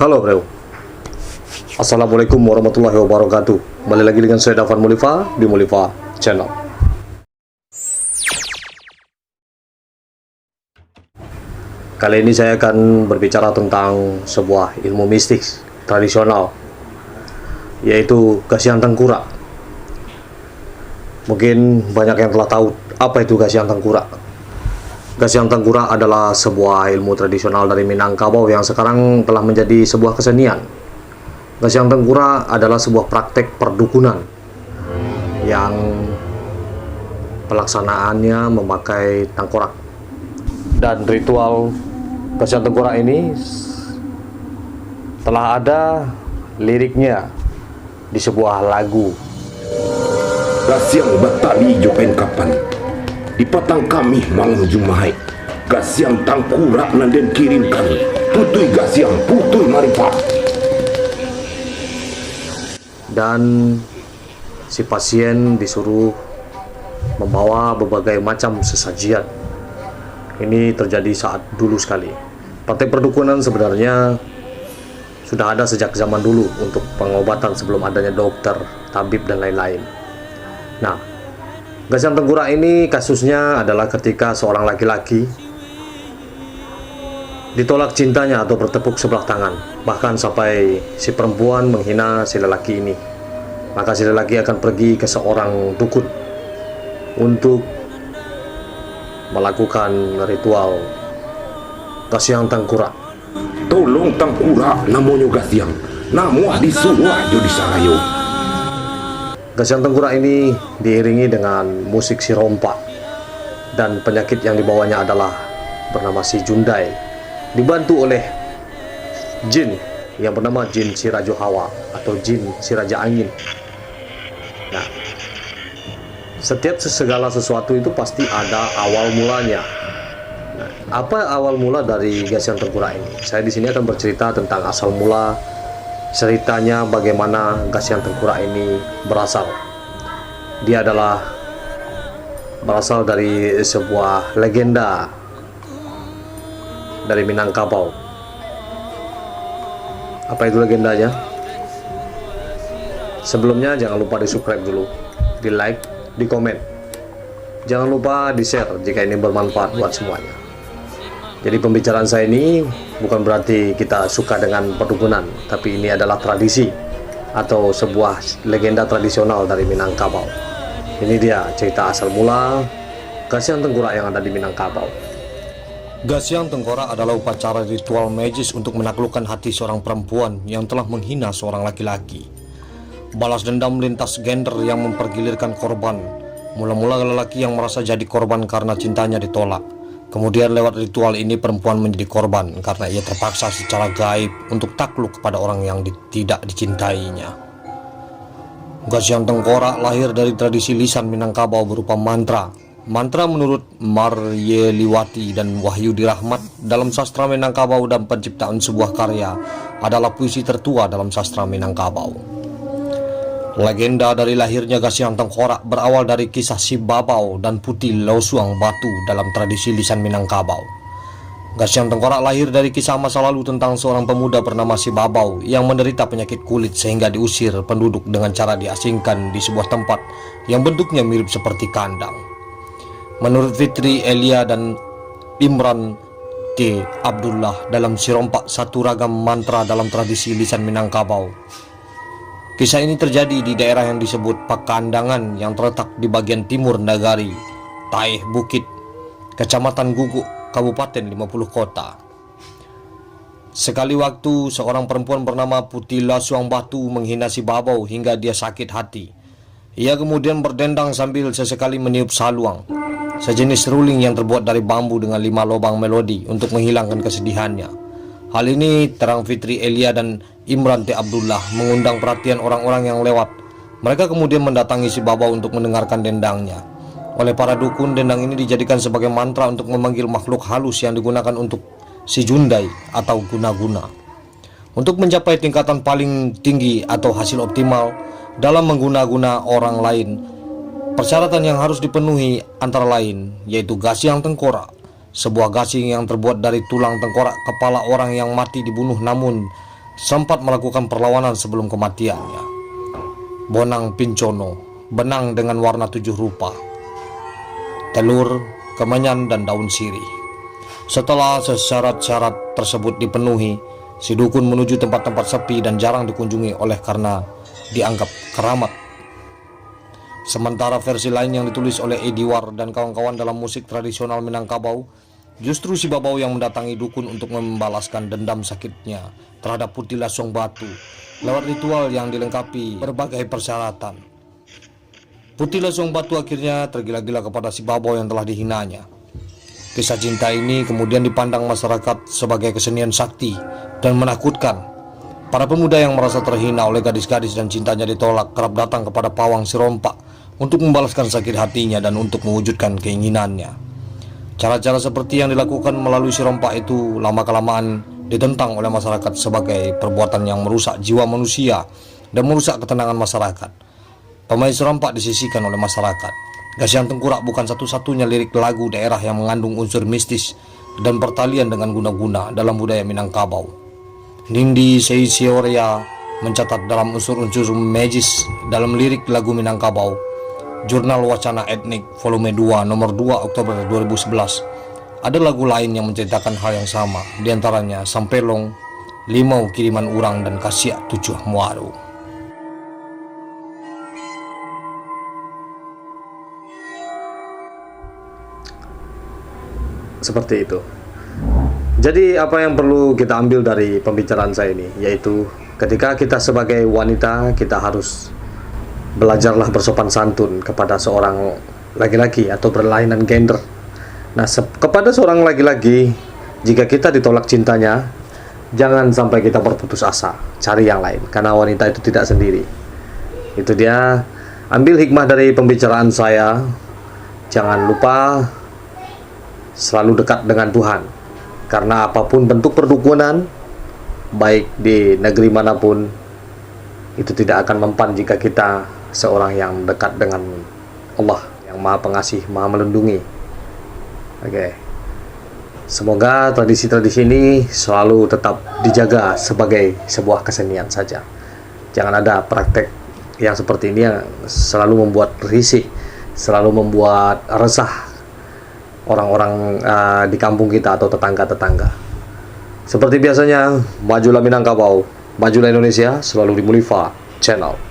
Halo bro, Assalamualaikum warahmatullahi wabarakatuh. Kembali lagi dengan saya Dafan Mulifa di Mulifa Channel. Kali ini saya akan berbicara tentang sebuah ilmu mistik tradisional, yaitu Gasian Tengkurak. Mungkin banyak yang telah tahu apa itu Gasian Tengkurak. Gasian Tengkurak adalah sebuah ilmu tradisional dari Minangkabau yang sekarang telah menjadi sebuah kesenian. Gasian Tengkurak adalah sebuah praktek perdukunan yang pelaksanaannya memakai tengkorak. Dan ritual Gasian Tengkurak ini telah ada liriknya di sebuah lagu. Gasiang batali jopen kapan di patang kami malam Jumaat. Gasiang Tengkurak nanden kirimkan putui Gasiang putui maripat. Dan si pasien disuruh membawa berbagai macam sesajian. Ini terjadi saat dulu sekali. Praktek perdukunan sebenarnya sudah ada sejak zaman dulu untuk pengobatan sebelum adanya dokter, tabib, dan lain-lain. Nah, Gasian Tengkurak ini kasusnya adalah ketika seorang laki-laki ditolak cintanya atau bertepuk sebelah tangan, bahkan sampai si perempuan menghina si lelaki ini. Maka si lelaki akan pergi ke seorang dukun untuk melakukan ritual Gasian Tengkurak. Tolong Tengkurak namanya Gasiang, namuah disuruh aja di sarayo. Gasian Tengkurak ini diiringi dengan musik sirompa, dan penyakit yang dibawanya adalah bernama si Jundai, dibantu oleh jin yang bernama jin si Rajo Hawa atau jin si Raja Angin. Nah, setiap segala sesuatu itu pasti ada awal mulanya. Nah, apa awal mula dari Gasian Tengkurak ini? Saya di sini akan bercerita tentang asal mula ceritanya, bagaimana Gasian Tengkurak ini berasal. Dia adalah berasal dari sebuah legenda dari Minangkabau. Apa itu legendanya? Sebelumnya jangan lupa di subscribe dulu, di like, di komen. Jangan lupa di share jika ini bermanfaat buat semuanya. Jadi pembicaraan saya ini bukan berarti kita suka dengan perdukunan, tapi ini adalah tradisi atau sebuah legenda tradisional dari Minangkabau. Ini dia cerita asal mula Gasian Tengkurak yang ada di Minangkabau. Gasian Tengkurak adalah upacara ritual magis untuk menaklukkan hati seorang perempuan yang telah menghina seorang laki-laki. Balas dendam lintas gender yang mempergilirkan korban. Mula-mula lelaki yang merasa jadi korban karena cintanya ditolak. Kemudian lewat ritual ini perempuan menjadi korban karena ia terpaksa secara gaib untuk takluk kepada orang yang tidak dicintainya. Gasian Tengkurak lahir dari tradisi lisan Minangkabau berupa mantra. Mantra menurut Maryeliwati dan Wahyudi Rahmat dalam sastra Minangkabau dan penciptaan sebuah karya adalah puisi tertua dalam sastra Minangkabau. Legenda dari lahirnya Gasian Tengkurak berawal dari kisah si Babau dan Putih Lausuang Batu dalam tradisi lisan Minangkabau. Gasian Tengkurak lahir dari kisah masa lalu tentang seorang pemuda bernama si Babau yang menderita penyakit kulit sehingga diusir penduduk dengan cara diasingkan di sebuah tempat yang bentuknya mirip seperti kandang. Menurut Fitri Elia dan Imran T. Abdullah dalam Sirompak, satu ragam mantra dalam tradisi lisan Minangkabau. Kisah ini terjadi di daerah yang disebut Pakandangan yang terletak di bagian timur Nagari, Taeh Bukit, Kecamatan Guguk, Kabupaten 50 Kota. Sekali waktu seorang perempuan bernama Putih Lausuang Batu menghina si Babau hingga dia sakit hati. Ia kemudian berdendang sambil sesekali meniup saluang, sejenis ruling yang terbuat dari bambu dengan 5 lubang melodi untuk menghilangkan kesedihannya. Hal ini terang Fitri Elia dan Imran T. Abdullah mengundang perhatian orang-orang yang lewat. Mereka kemudian mendatangi si Babau untuk mendengarkan dendangnya. Oleh para dukun, dendang ini dijadikan sebagai mantra untuk memanggil makhluk halus yang digunakan untuk si Jundai atau guna-guna. Untuk mencapai tingkatan paling tinggi atau hasil optimal dalam mengguna-guna orang lain, persyaratan yang harus dipenuhi antara lain yaitu Gasian Tengkurak, sebuah gasing yang terbuat dari tulang tengkorak kepala orang yang mati dibunuh namun sempat melakukan perlawanan sebelum kematiannya. Bonang Pincono, benang dengan warna 7 rupa, telur, kemenyan, dan daun sirih. Setelah syarat-syarat tersebut dipenuhi, si dukun menuju tempat-tempat sepi dan jarang dikunjungi oleh karena dianggap keramat. Sementara versi lain yang ditulis oleh Ediwar dan kawan-kawan dalam musik tradisional Minangkabau, justru si Babau yang mendatangi dukun untuk membalaskan dendam sakitnya terhadap Putih Lasong Batu lewat ritual yang dilengkapi berbagai persyaratan. Putih Lasong Batu akhirnya tergila-gila kepada si Babau yang telah dihinanya. Kisah cinta ini kemudian dipandang masyarakat sebagai kesenian sakti dan menakutkan. Para pemuda yang merasa terhina oleh gadis-gadis dan cintanya ditolak kerap datang kepada pawang Sirompa untuk membalaskan sakit hatinya dan untuk mewujudkan keinginannya. Cara-cara seperti yang dilakukan melalui Sirompa itu lama-kelamaan ditentang oleh masyarakat sebagai perbuatan yang merusak jiwa manusia dan merusak ketenangan masyarakat. Pemain Sirompa disisihkan oleh masyarakat. Gasiang Tengkurak bukan satu-satunya lirik lagu daerah yang mengandung unsur mistis dan pertalian dengan guna-guna dalam budaya Minangkabau. Nindi Seisioria mencatat dalam unsur-unsur magis dalam lirik lagu Minangkabau. Jurnal Wacana Etnik volume 2 nomor 2 Oktober 2011. Ada lagu lain yang menceritakan hal yang sama, diantaranya Sampelong, Limau Kiriman Urang, dan Kasiak 7 Muaru. Seperti itu. Jadi apa yang perlu kita ambil dari pembicaraan saya ini, yaitu ketika kita sebagai wanita, kita harus belajarlah bersopan santun kepada seorang laki-laki atau berlainan gender. Nah, kepada seorang laki-laki, jika kita ditolak cintanya, jangan sampai kita berputus asa, cari yang lain, karena wanita itu tidak sendiri. Itu dia, ambil hikmah dari pembicaraan saya. Jangan lupa selalu dekat dengan Tuhan, karena apapun bentuk perdukunan, baik di negeri manapun, itu tidak akan mempan jika kita seorang yang dekat dengan Allah yang Maha Pengasih, Maha Melindungi. Oke. Semoga tradisi-tradisi ini selalu tetap dijaga sebagai sebuah kesenian saja. Jangan ada praktek yang seperti ini yang selalu membuat risih, selalu membuat resah orang-orang di kampung kita atau tetangga-tetangga. Seperti biasanya, majulah Minangkabau, majulah Indonesia, selalu di Mulifa Channel.